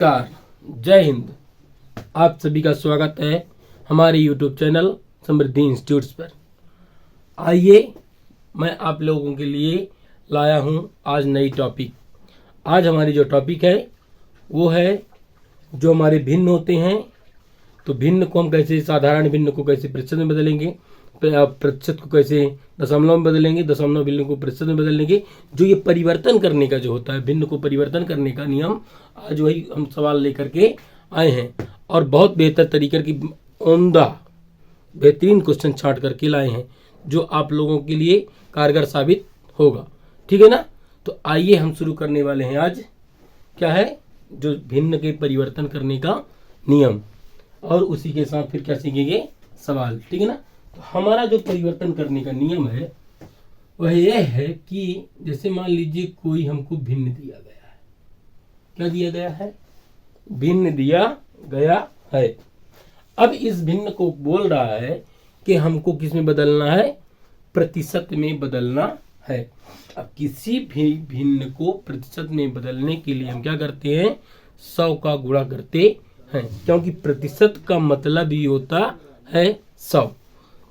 नमस्कार, जय हिंद। आप सभी का स्वागत है हमारे YouTube चैनल समृद्धि इंस्टीट्यूट्स पर। आइए मैं आप लोगों के लिए लाया हूं आज नई टॉपिक। आज हमारी जो टॉपिक है वो है जो हमारे भिन्न होते हैं, तो भिन्न को हम कैसे, साधारण भिन्न को कैसे प्रतिशत में बदलेंगे, प्रतिशत को कैसे दशमलव में बदलेंगे, दशमलव भिन्न को प्रतिशत में बदलेंगे। जो ये परिवर्तन करने का जो होता है, भिन्न को परिवर्तन करने का नियम, आज वही हम सवाल लेकर के आए हैं और बहुत बेहतर तरीके की उम्दा बेहतरीन क्वेश्चन छांट करके लाए हैं जो आप लोगों के लिए कारगर साबित होगा। ठीक है ना? तो आइए हम शुरू करने वाले हैं। आज क्या है, जो भिन्न के परिवर्तन करने का नियम, और उसी के साथ फिर क्या सीखेंगे, सवाल। ठीक है ना? तो हमारा जो परिवर्तन करने का नियम है वह यह है कि जैसे मान लीजिए कोई हमको भिन्न दिया गया है। क्या दिया गया है? भिन्न दिया गया है। अब इस भिन्न को बोल रहा है कि हमको किस में बदलना है, प्रतिशत में बदलना है। अब किसी भी भिन्न को प्रतिशत में बदलने के लिए हम क्या करते हैं, 100 का गुणा करते हैं, क्योंकि प्रतिशत का मतलब ही होता है 100।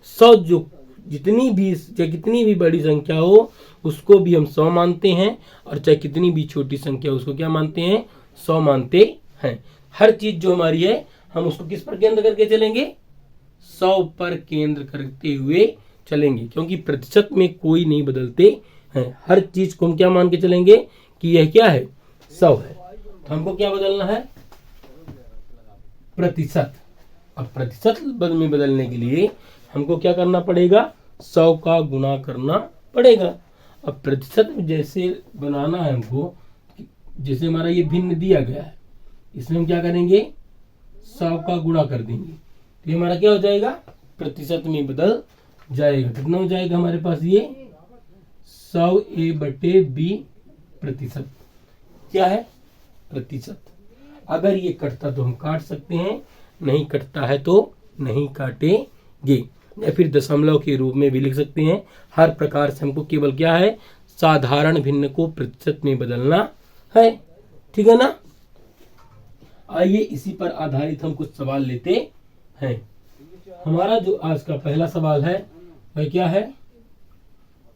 100 जो जितनी भी बड़ी संख्या हो उसको भी हम 100 मानते हैं, और चाहे कितनी भी छोटी संख्या उसको क्या मानते हैं, 100 मानते हैं। हर चीज जो हमारी है हम उसको किस पर केंद्र करके चलेंगे, 100 पर केंद्र करते हुए चलेंगे, क्योंकि प्रतिशत में कोई नहीं बदलते हैं। हर चीज को हम क्या मान के चलेंगे कि यह क्या है, 100 है। तो हमको क्या बदलना है, प्रतिशत। अब प्रतिशत में बदलने के लिए हमको क्या करना पड़ेगा, 100 का गुणा करना पड़ेगा। अब प्रतिशत में जैसे बनाना है हमको, जैसे हमारा ये भिन्न दिया गया है, इसमें हम क्या करेंगे, 100 का गुणा कर देंगे, तो ये हमारा क्या हो जाएगा, प्रतिशत में बदल जाएगा। कितना हो जाएगा हमारे पास, ये 100a/b प्रतिशत। क्या है, प्रतिशत। अगर ये कटता तो हम काट सकते हैं, नहीं कटता है तो नहीं काटेंगे, या फिर दशमलव के रूप में भी लिख सकते हैं। हर प्रकार से हमको केवल क्या है, साधारण भिन्न को प्रतिशत में बदलना है। ठीक है ना? आइए इसी पर आधारित हम कुछ सवाल लेते हैं। हमारा जो आज का पहला सवाल है वह क्या है,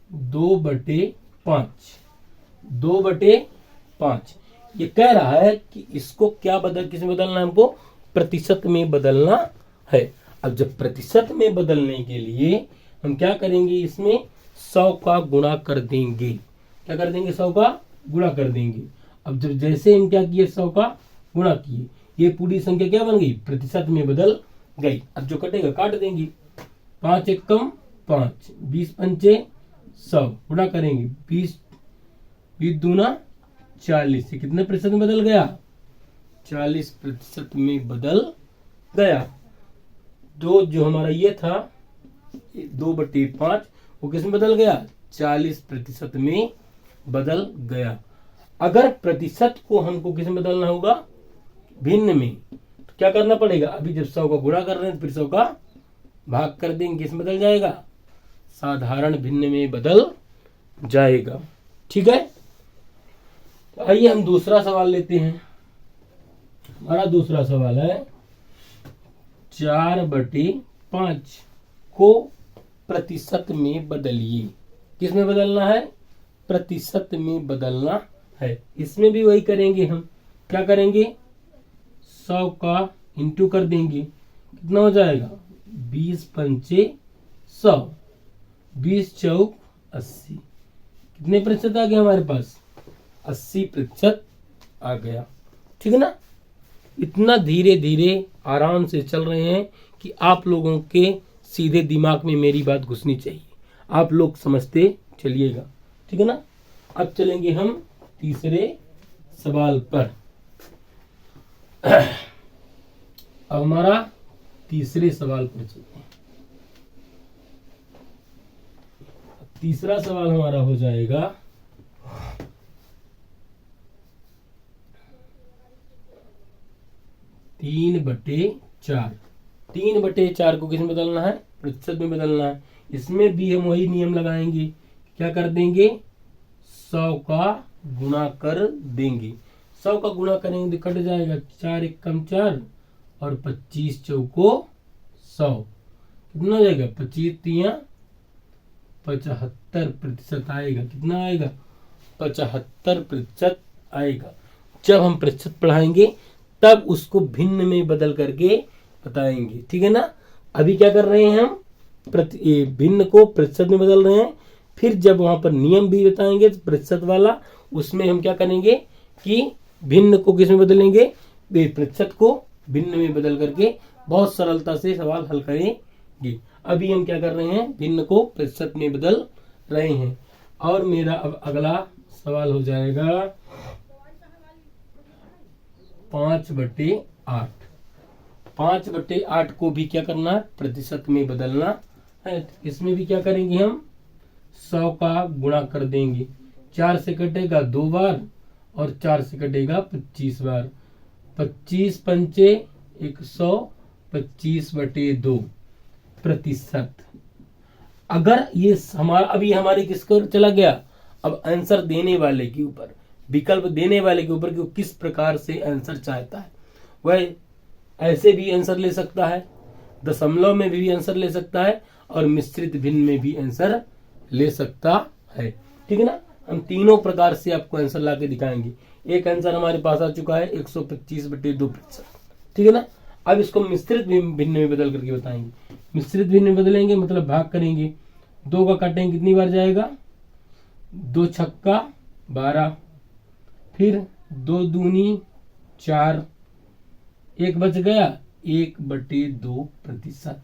2/5। 2/5 ये कह रहा है कि इसको क्या किस में बदलना है, हमको प्रतिशत में बदलना है। अब जब प्रतिशत में बदलने के लिए हम क्या करेंगे, इसमें 100 का गुणा कर देंगे। क्या कर देंगे, 100 का गुणा कर देंगे। अब जब जैसे हम क्या किए, 100 का गुणा किए, ये पूरी संख्या क्या बन गई, प्रतिशत में बदल गई। अब जो कटेगा काट देंगे, 5 एकम 5, 20 पंचे 100, गुणा करेंगे 20 दूना 40 से कितने प्रतिशत में बदल गया, 40% में बदल गया। जो हमारा ये था 2/5 वो किस में बदल गया, 40% में बदल गया। अगर प्रतिशत को हमको किस में बदलना होगा, भिन्न में, तो क्या करना पड़ेगा, अभी जब 100 का गुणा कर रहे हैं फिर 100 का भाग कर देंगे, किस में बदल जाएगा, साधारण भिन्न में बदल जाएगा। ठीक है? तो आइए हम दूसरा सवाल लेते हैं। हमारा दूसरा सवाल है, 4/5 को प्रतिशत में बदलिए। किस में बदलना है, प्रतिशत में बदलना है। इसमें भी वही करेंगे, हम क्या करेंगे, 100 का इंटू कर देंगे, कितना हो जाएगा, 20 पंचे 100, 20 चौक 80। कितने प्रतिशत आ गया हमारे पास, 80% आ गया। ठीक है ना? इतना धीरे धीरे आराम से चल रहे हैं कि आप लोगों के सीधे दिमाग में मेरी बात घुसनी चाहिए, आप लोग समझते चलिएगा। ठीक है ना? अब चलेंगे हम तीसरे सवाल पर। अब हमारा तीसरे सवाल पर चलते हैं। तीसरा सवाल हमारा हो जाएगा, 3/4। 3/4 को किस में बदलना है, प्रतिशत में बदलना है। इसमें भी हम वही नियम लगाएंगे, क्या कर देंगे, 100 का गुणा कर देंगे। 100 का गुणा करेंगे तो कट जाएगा, 4 एकम 4 और 25 चौको 100, कितना हो जाएगा, 25 तिया 75% आएगा। कितना आएगा, 75% आएगा। जब हम प्रतिशत पढ़ाएंगे तब उसको भिन्न में बदल करके बताएंगे, ठीक है ना। अभी क्या कर रहे हैं हम, भिन्न को प्रतिशत में बदल रहे हैं। फिर जब वहां पर नियम भी बताएंगे तो प्रतिशत वाला, उसमें हम क्या करेंगे कि भिन्न को किस में बदलेंगे, प्रतिशत को भिन्न में बदल करके बहुत सरलता से सवाल हल करेंगे। अभी हम क्या कर रहे हैं, भिन्न को प्रतिशत में बदल रहे हैं। और मेरा अब अगला सवाल हो जाएगा 5/8। 5/8 को भी क्या करना है, प्रतिशत में बदलना है। इसमें भी क्या करेंगे हम, 100 का गुणा कर देंगे, 4 से कटेगा 2 बार और 4 से कटेगा 25 बार। 25 पंचे 100, 25/2 प्रतिशत। अगर ये हमारा अभी हमारे किसको चला गया, अब आंसर देने वाले के ऊपर, विकल्प देने वाले के ऊपर कि वो किस प्रकार से आंसर चाहता है। वह ऐसे भी आंसर ले सकता है, दशमलव में भी आंसर ले सकता है और मिश्रित भिन्न में भी आंसर ले सकता है, ठीक है ना। हम तीनों प्रकार से आपको आंसर ला के दिखाएंगे। एक आंसर हमारे पास आ चुका है 125/2%, ठीक है ना। अब इसको मिश्रित भिन्न में बदल करके बताएंगे। मिश्रित भिन्न में बदलेंगे मतलब भाग करेंगे, 2 का काटेंगे कितनी बार जाएगा, 2 छक्का 12, फिर 2 दूनी 4, 1 बच गया, 1/2 प्रतिशत।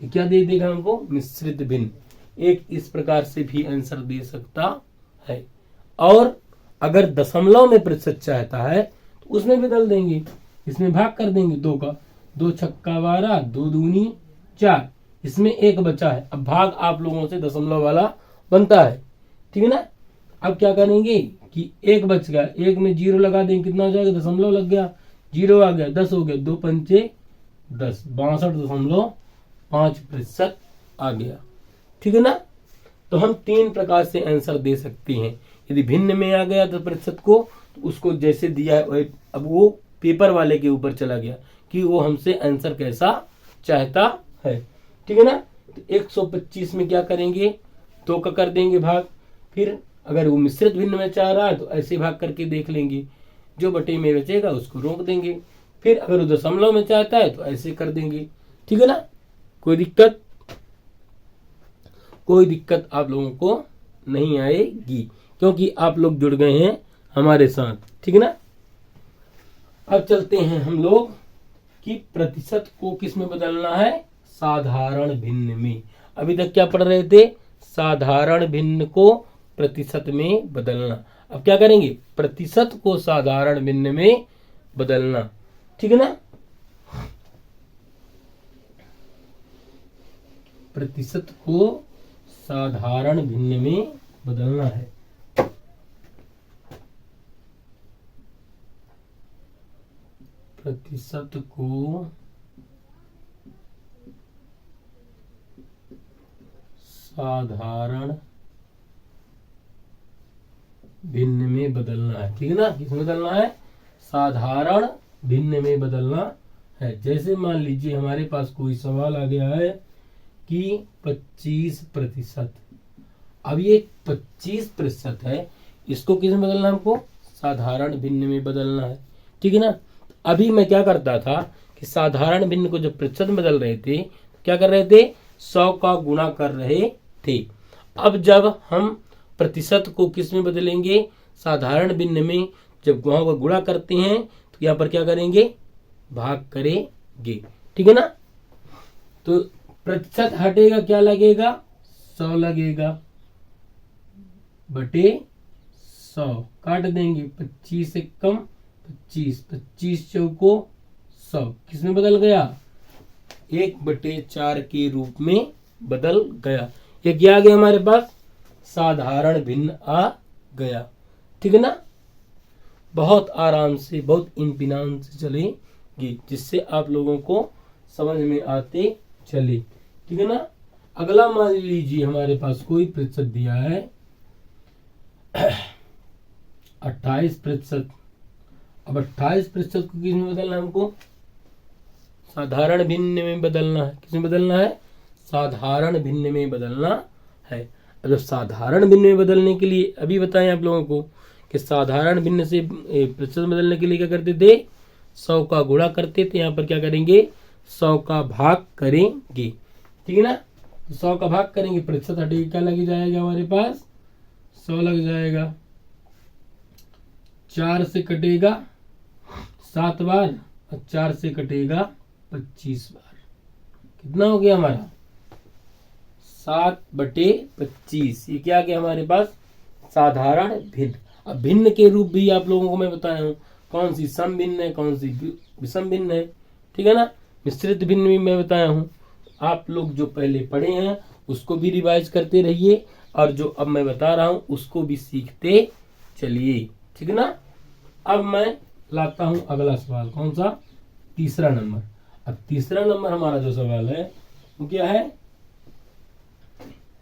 क्या दे देगा हमको, मिश्रित भिन्न। एक इस प्रकार से भी आंसर दे सकता है। और अगर दशमलव में प्रतिशत चाहता है तो उसमें बदल देंगे, इसमें भाग कर देंगे 2 का, 2 छक्का 12, 2 दूनी 4, इसमें 1 बचा है। अब भाग आप लोगों से दशमलव वाला बनता है, ठीक है ना। अब क्या करेंगे कि 1 बच गया, 1 में 0 लगा देंगे, कितना हो जाएगा, दशमलव लग गया, 0 आ गया, 10 हो गया, 2 पंचे 10, 62.5% आ गया, ठीक है ना। तो हम 3 प्रकार से आंसर दे सकते हैं। यदि भिन्न में आ गया तो प्रतिशत को, तो उसको जैसे दिया है, अब वो पेपर वाले के ऊपर चला गया कि वो हमसे आंसर कैसा चाहता है, ठीक है ना। तो 125 में क्या करेंगे, 2 का कर देंगे भाग। फिर अगर वो मिश्रित भिन्न में चाह रहा है तो ऐसे भाग करके देख लेंगे, जो बटे में बचेगा उसको रोक देंगे। फिर अगर वो दशमलव में चाहता है तो ऐसे कर देंगे, ठीक है ना। कोई दिक्कत आप लोगों को नहीं आएगी, क्योंकि आप लोग जुड़ गए हैं हमारे साथ, ठीक है ना। अब चलते हैं हम लोग कि प्रतिशत को किस में बदलना है, साधारण भिन्न में। अभी तक क्या पढ़ रहे थे, साधारण भिन्न को प्रतिशत में बदलना। अब क्या करेंगे, प्रतिशत को साधारण भिन्न में बदलना, ठीक है ना। प्रतिशत को साधारण भिन्न में बदलना है। प्रतिशत को साधारण भिन्न में बदलना है, ठीक है ना। किस में बदलना है, साधारण भिन्न में बदलना है। जैसे मान लीजिए हमारे पास कोई सवाल आ गया है कि 25%। अब ये 25% है, इसको किस में बदलना है, हमको साधारण भिन्न में बदलना है, ठीक है ना। अभी मैं क्या करता था कि साधारण भिन्न को जब प्रतिशत में बदल रहे थे, क्या कर रहे थे, 100 का गुणा कर रहे थे। अब जब हम प्रतिशत को किस में बदलेंगे, साधारण भिन्न में। जब वहां पर गुणा करते हैं तो यहाँ पर क्या करेंगे, भाग करेंगे, ठीक है ना। तो प्रतिशत हटेगा, क्या लगेगा, 100 लगेगा, बटे 100 काट देंगे, 25 एकम 25, 25 चौको 100, किसमें बदल गया, 1/4 के रूप में बदल गया। ये क्या आ गया हमारे पास, साधारण भिन्न आ गया, ठीक है ना। बहुत आराम से, बहुत इत्मीनान से चलेगी, जिससे आप लोगों को समझ में आते चले, ठीक है ना। अगला मान लीजिए हमारे पास कोई प्रतिशत दिया है 28%। अब 28% को किस में बदलना है हमको? साधारण भिन्न में बदलना है। किस में बदलना है? साधारण भिन्न में बदलना है। अब जब साधारण भिन्न में बदलने के लिए अभी बताएं आप लोगों को कि साधारण भिन्न से प्रतिशत बदलने के लिए क्या करते थे? 100 का गुणा करते थे। यहाँ पर क्या करेंगे? 100 का भाग करेंगे। ठीक है ना? 100 का भाग करेंगे, प्रतिशत हटेगा, क्या लग जाएगा हमारे पास? 100 लग जाएगा। 4 से कटेगा 7 बार और 4 से कटेगा 25 बार। कितना हो गया हमारा? 7/25। ये क्या गया हमारे पास? साधारण भिन्न। अब भिन्न के रूप भी आप लोगों को मैं बताया हूँ, कौन सी सम भिन्न है, कौन सी विषम भिन्न है। ठीक है ना? मिश्रित भिन्न भी मैं बताया हूँ। आप लोग जो पहले पढ़े हैं उसको भी रिवाइज करते रहिए और जो अब मैं बता रहा हूं उसको भी सीखते चलिए। ठीक है ना? अब मैं लाता हूं अगला सवाल। कौन सा? तीसरा नंबर। अब तीसरा नंबर हमारा जो सवाल है वो क्या है?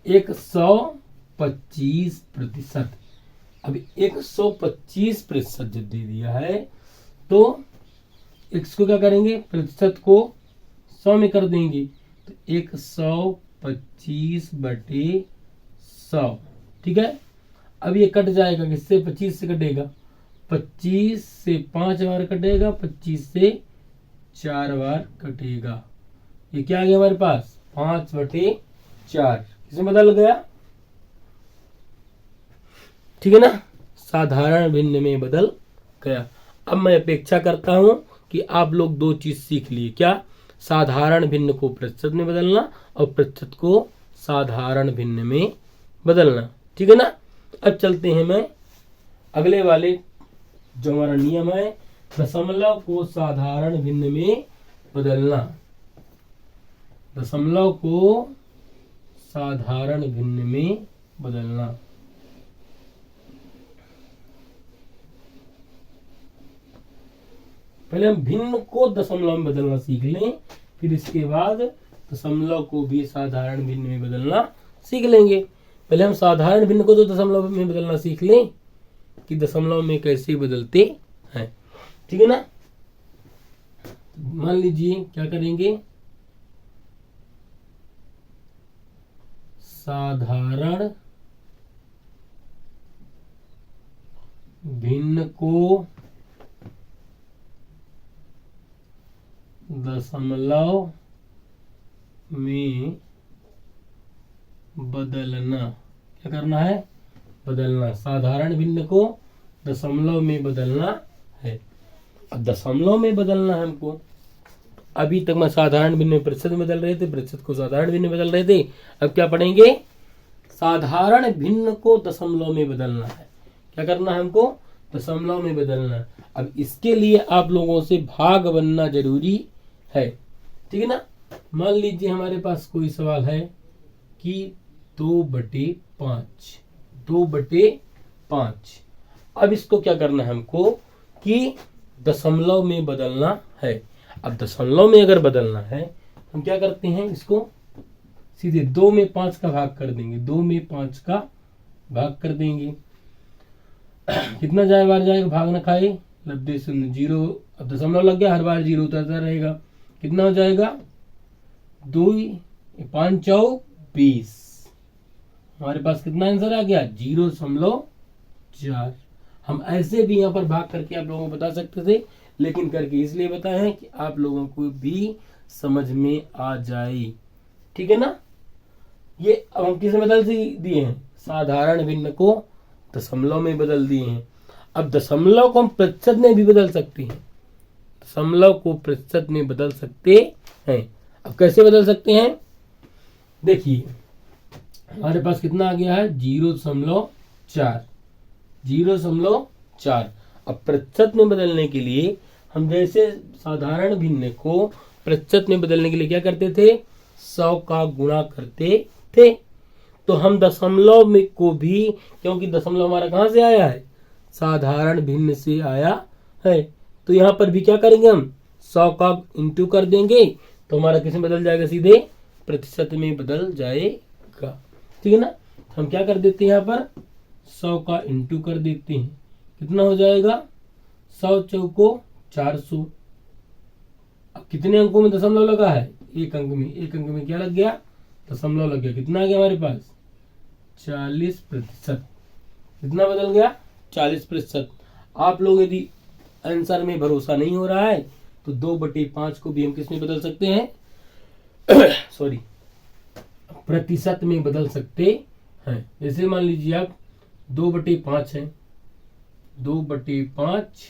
125%। अब 125% जब दे दिया है तो x को क्या करेंगे? प्रतिशत को 100 में कर देंगे। तो 125/100। ठीक है? अब ये कट जाएगा, किससे? 25 से कटेगा। 25 से 5 बार कटेगा, 25 से 4 बार कटेगा। ये क्या आ गया हमारे पास? 5/4। किसमें बदल गया? ठीक है ना? साधारण भिन्न में बदल गया। अब मैं अपेक्षा करता हूं कि आप लोग 2 चीज सीख लिए। क्या? साधारण भिन्न को प्रतिशत में बदलना और प्रतिशत को साधारण भिन्न में बदलना। ठीक है ना? अब चलते हैं मैं अगले वाले जो हमारा नियम है, दशमलव को साधारण भिन्न में बदलना। दशमलव को साधारण भिन्न में बदलना। पहले हम भिन्न को दशमलव में बदलना सीख लें, फिर इसके बाद दशमलव को भी साधारण भिन्न में बदलना सीख लेंगे। पहले हम साधारण भिन्न को तो दशमलव में बदलना सीख लें कि दशमलव में कैसे बदलते हैं। ठीक है ना? मान लीजिए क्या करेंगे? साधारण भिन्न को दशमलव में बदलना। क्या करना है? बदलना। साधारण भिन्न को दशमलव में बदलना है। अब दशमलव में बदलना है हमको। अभी तक मैं साधारण भिन्न में प्रतिशत में बदल रहे थे, प्रतिशत को साधारण भिन्न में बदल रहे थे। अब क्या पढ़ेंगे? साधारण भिन्न को दशमलव में बदलना है। क्या करना है हमको? दशमलव में बदलना। अब इसके लिए आप लोगों से भाग बनना जरूरी है। ठीक है ना? मान लीजिए हमारे पास कोई सवाल है कि 2/5। 2/5। अब इसको क्या करना है हमको? कि दशमलव में बदलना है। अब दशमलव में अगर बदलना है हम क्या करते हैं? इसको सीधे 2 में 5 का भाग कर देंगे। 2 में 5 का भाग कर देंगे। कितना बार जाएगा? भाग ना खाए, लब्धे शून्य, 0। अब दशमलव लग गया, हर बार 0 उतरता रहेगा। कितना हो जाएगा? 2 5 20। हमारे पास कितना आंसर आ गया? 0.4। हम ऐसे भी यहाँ पर भाग करके आप लोगों को बता सकते थे, लेकिन करके इसलिए बताए हैं कि आप लोगों को भी समझ में आ जाए। ठीक है ना? ये अब हम किस में बदल दिए हैं? साधारण भिन्न को दशमलव में बदल दिए हैं। अब दशमलव को हम प्रतिशत में भी बदल सकते हैं। दशमलव को प्रतिशत में बदल सकते हैं। अब कैसे बदल सकते हैं? देखिए हमारे पास कितना आ गया है? 0.4। 0.4। अब प्रतिशत में बदलने के लिए हम जैसे साधारण भिन्न को प्रतिशत में बदलने के लिए क्या करते थे? 100 का गुणा करते थे। तो हम दशमलव में को भी, क्योंकि दशमलव हमारा कहां से आया है? साधारण भिन्न से आया है। तो यहां पर भी क्या करेंगे? हम 100 का इंटू कर देंगे तो हमारा किस में बदल जाएगा? सीधे प्रतिशत में बदल जाएगा। ठीक है ना? हम क्या कर देते हैं? यहाँ पर 100 का इंटू कर देते हैं। कितना हो जाएगा? 100 चौको 400। अब कितने अंकों में दशमलव लगा है? एक अंक में। एक अंक में क्या लग गया? दशमलव लग गया। कितना आ गया हमारे पास? 40%। कितना बदल गया? 40%। आप लोग यदि आंसर में भरोसा नहीं हो रहा है तो 2/5 को भी हम किस में बदल सकते हैं? सॉरी, प्रतिशत में बदल सकते हैं। जैसे मान लीजिए आप 2/5 है, 2/5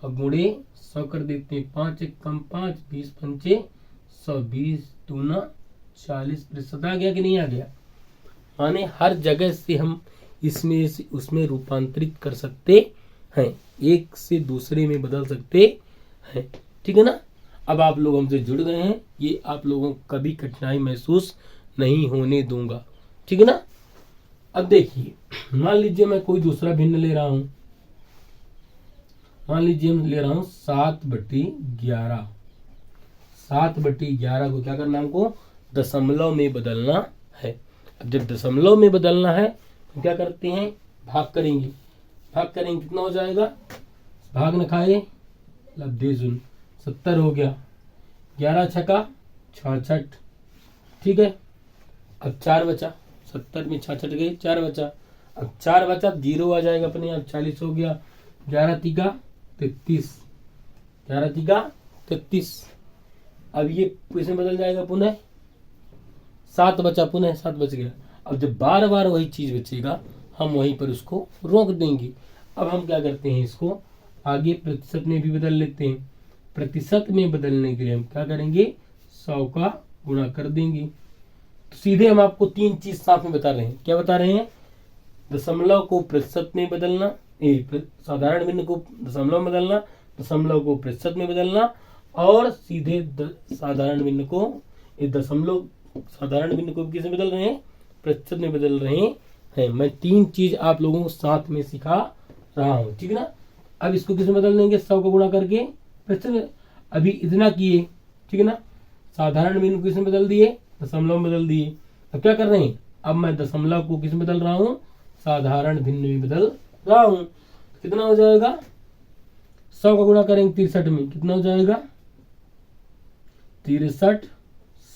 और गुणे 100 कर देते हैं। 5 एक कम 5, 20 पंचे 100, 20 दूना 40%। आ गया कि नहीं आ गया? माने हर जगह से हम इसमें से उसमें रूपांतरित कर सकते हैं, एक से दूसरे में बदल सकते हैं। ठीक है ना? अब आप लोग हमसे जुड़ गए हैं, ये आप लोगों को कभी कठिनाई महसूस नहीं होने दूंगा। ठीक है ना? अब देखिए, मान लीजिए मैं कोई दूसरा भिन्न ले रहा हूं। मान लीजिए मैं ले रहा हूं 7/11। 7/11 को क्या करना? हमको दशमलव में बदलना है। अब जब दशमलव में बदलना है तो क्या करते हैं? भाग करेंगे। भाग करेंगे, कितना हो जाएगा? भाग न खाए लब्धे सुन, 70 हो गया। 11 छका 66। ठीक है, अब 4 बचा। 70 में 66 गए, 4 बचा। अब 4 बचा, 0 आ जाएगा अपने आप। 40 हो गया। 11 तिका 33। 11 तिका 33। अब ये किसमें बदल जाएगा? पुनः 7 बचा, पुनः 7 बच गया। अब जब बार बार वही चीज बचेगा हम वहीं पर उसको रोक देंगे। अब हम क्या करते हैं? इसको आगे प्रतिशत में भी बदल लेते हैं। प्रतिशत में बदलने के लिए हम क्या करेंगे? 100 का गुणा कर देंगे। तो सीधे हम आपको 3 चीज साथ में बता रहे हैं। क्या बता रहे हैं? दशमलव को प्रतिशत में बदलना, साधारण भिन्न को दशमलव में बदलना, दशमलव को प्रतिशत में बदलना, और सीधे साधारण भिन्न को दशमलव साधारण भिन्न को किसमें बदल रहे हैं? प्रतिशत में बदल रहे हैं। मैं 3 चीज आप लोगों को साथ में सिखा रहा हूं। ठीक है ना? अब इसको किसमें बदल देंगे? 100 को गुणा करके प्रतिशत में। अभी इतना किए, ठीक है ना? साधारण भिन्न को किसमें बदल दिए? दशमलव में बदल दिए। अब क्या कर रहे हैं? अब मैं दशमलव को किसमें बदल रहा हूं? साधारण भिन्न में बदल रहा हूं। कितना हो जाएगा? 100 का गुणा करेंगे 63 में, कितना हो जाएगा? 63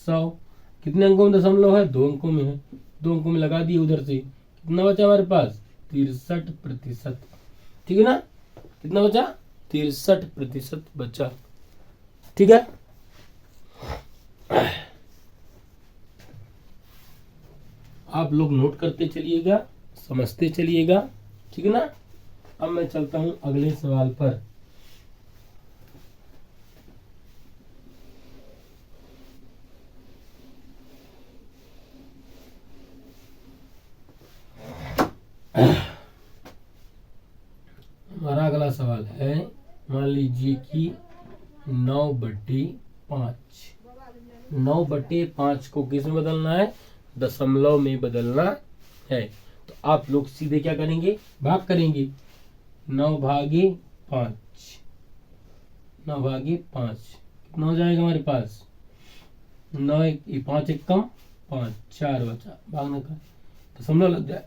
100। कितने अंकों में दशमलव है? 2 अंकों में है। 2 अंकों में लगा दिए उधर से। कितना बचा हमारे पास? 63%। ठीक है ना? कितना बचा? 63% बचा। ठीक है? आप लोग नोट करते चलिएगा, समझते चलिएगा। ठीक है ना? अब मैं चलता हूं अगले सवाल पर। हमारा अगला सवाल है, मान लीजिए कि 9/5। 9/5 को किस में बदलना है? दशमलव में बदलना है। तो आप लोग सीधे क्या करेंगे? भाग करेंगे। 9/5। 9/5 कितना हो जाएगा हमारे पास? 9 5 एक कम 5, 4 बचा। भागने का दशमलव लग जाए,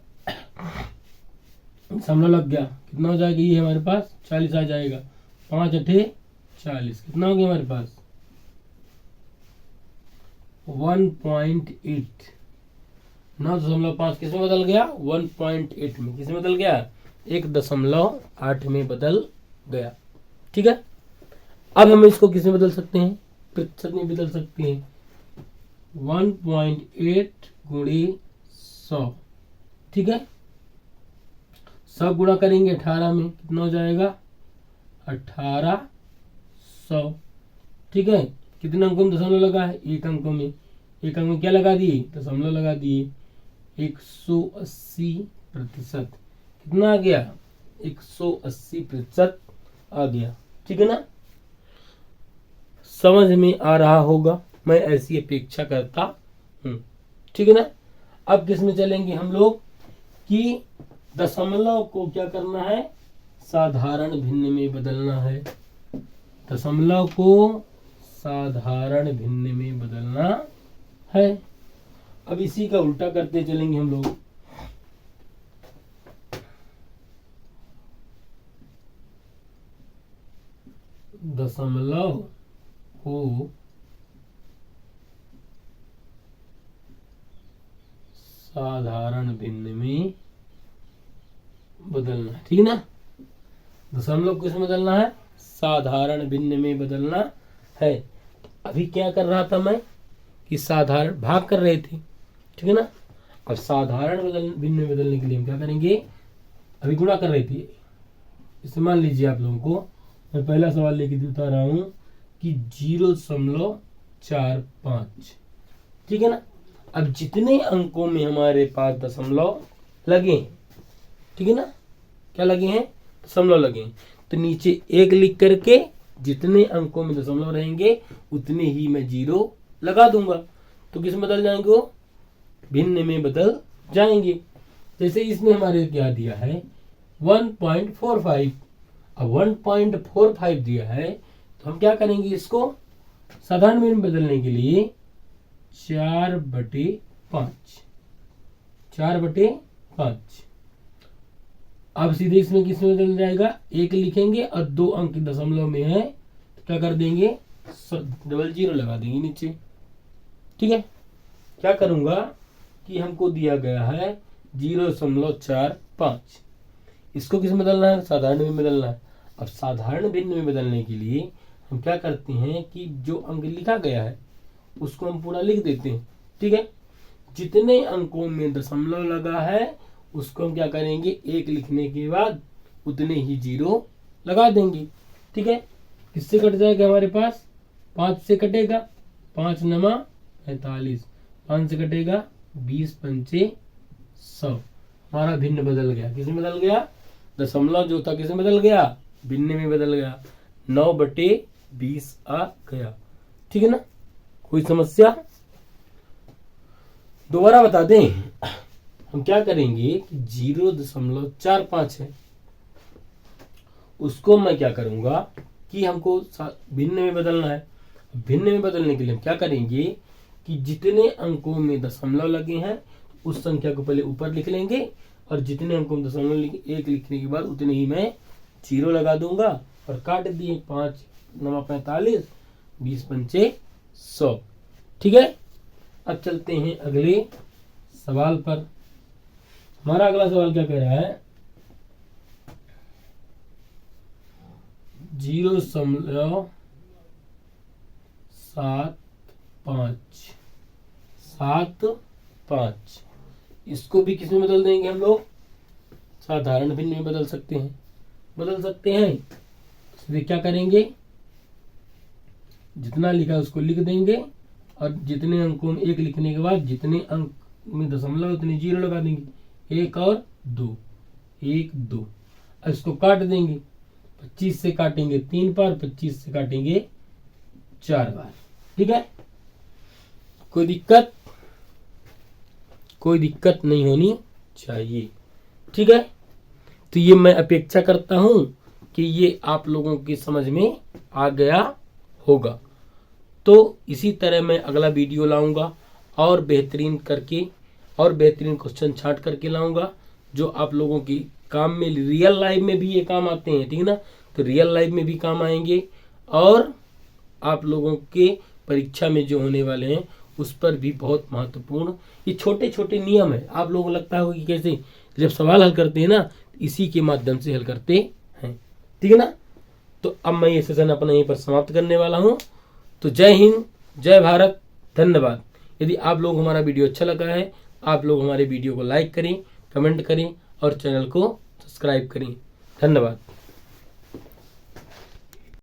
दशमलव लग गया। कितना हो जाएगा? ये हमारे पास 40 आ जाएगा। 5 8 40। कितना हो गया हमारे पास? 1.8। 9.5 किस में बदल गया? 1.8 में। किस में बदल गया? 1.8 में बदल गया। ठीक है? अब हम इसको किस में बदल सकते हैं? प्रतिशत में बदल सकते हैं। 1.8 गुणे 100। ठीक है? 100 गुणा करेंगे 18 में, कितना हो जाएगा? 1800। ठीक है? कितने अंकों में दशमलव लगा है? 1 अंकों में। 1 अंक में क्या लगा दिए? दशमलव लगा दिए। 180%। कितना आ गया? 180% आ गया। ठीक है ना? समझ में आ रहा होगा, मैं ऐसी अपेक्षा करता हूं। ठीक है ना? अब किस में चलेंगे हम लोग कि दशमलव को क्या करना है? साधारण भिन्न में बदलना है। दशमलव को साधारण भिन्न में बदलना है। अब इसी का उल्टा करते चलेंगे हम लोग। दशमलव को साधारण भिन्न में बदलना, ठीक ना। दशमलव किस में बदलना है? साधारण भिन्न में बदलना है। अभी क्या कर रहा था मैं कि साधारण भाग कर रहे थे, ठीक है ना। अब साधारण भिन्न में बदलने के लिए हम क्या करेंगे? अभी गुणा कर रहे थे। इसे मान लीजिए आप लोगों को मैं पहला सवाल लेके बता रहा हूं कि 0.45, ठीक है ना। अब जितने अंकों में हमारे पास दशमलव लगे, ठीक है ना, क्या लगे हैं? दशमलव लगे हैं। तो नीचे 1 लिख करके जितने अंकों में दशमलव रहेंगे उतने ही मैं 0 लगा दूंगा। तो किस में बदल जाएंगे? वो भिन्न में बदल जाएंगे। जैसे इसमें हमारे क्या दिया है? 1.45। अब 1.45 दिया है तो हम क्या करेंगे? इसको साधारण में बदलने के लिए 4/5, 4/5। अब सीधे इसमें किस में बदल जाएगा? 1 लिखेंगे और 2 अंक दशमलव में है तो क्या कर देंगे? 00 लगा देंगे नीचे, ठीक है। क्या करूंगा कि हमको दिया गया है 0.45, इसको किस में बदलना है? साधारण में बदलना है। अब साधारण भिन्न में बदलने के लिए हम क्या करते हैं कि जो अंक लिखा गया है उसको हम पूरा लिख देते हैं, ठीक है। जितने अंकों में दशमलव लगा है उसको हम क्या करेंगे? 1 लिखने के बाद उतने ही 0 लगा देंगे, ठीक है। किससे कट जाएगा हमारे पास? 5 से कटेगा, 5 नमा 45, 5 से कटेगा 20 पंचे 100। हमारा भिन्न बदल गया। किस में बदल गया? दशमलव जो था किस में बदल गया? भिन्न में बदल गया। 9/20 आ गया, ठीक है ना। कोई समस्या? दोबारा बता दें, हम क्या करेंगे कि 0.45 है, उसको मैं क्या करूंगा कि हमको भिन्न में बदलना है। भिन्न में बदलने के लिए हम क्या करेंगे कि जितने अंकों में दशमलव लगे हैं उस संख्या को पहले ऊपर लिख लेंगे और जितने अंकों में दशमलव 1 लिखने के बाद उतने ही मैं 0 लगा दूंगा और काट दिए। 5 नमा 45, 20 पंचे 100, ठीक है। अब चलते हैं अगले सवाल पर। हमारा अगला सवाल क्या कह रहा है? 0.75 इसको भी किस में बदल देंगे हम लोग? साधारण भिन्न में बदल सकते हैं, बदल सकते हैं। इसलिए क्या करेंगे? जितना लिखा उसको लिख देंगे और जितने अंकों में 1 लिखने के बाद जितने अंक में दशमलव उतने 0 लगा देंगे। 1 और 2, 1 2। इसको काट देंगे। 25 से काटेंगे 3 बार, 25 से काटेंगे 4 बार, ठीक है। कोई दिक्कत? कोई दिक्कत नहीं होनी चाहिए, ठीक है। तो ये मैं अपेक्षा करता हूं कि ये आप लोगों की समझ में आ गया होगा। तो इसी तरह मैं अगला वीडियो लाऊंगा और बेहतरीन करके और बेहतरीन क्वेश्चन छांट करके लाऊंगा जो आप लोगों की काम में, रियल लाइफ में भी ये काम आते हैं, ठीक है ना। तो रियल लाइफ में भी काम आएंगे और आप लोगों के परीक्षा में जो होने वाले हैं उस पर भी बहुत महत्वपूर्ण ये छोटे छोटे नियम है। आप लोगों को लगता होगा कि कैसे जब सवाल हल करते हैं ना इसी के माध्यम से हल करते हैं, ठीक है ना। तो अब मैं ये सेशन अपना यहीं पर समाप्त करने वाला हूँ। तो जय हिंद, जय भारत, धन्यवाद। यदि आप लोग हमारा वीडियो अच्छा लगा है आप लोग हमारे वीडियो को लाइक करें, कमेंट करें और चैनल को सब्सक्राइब करें। धन्यवाद।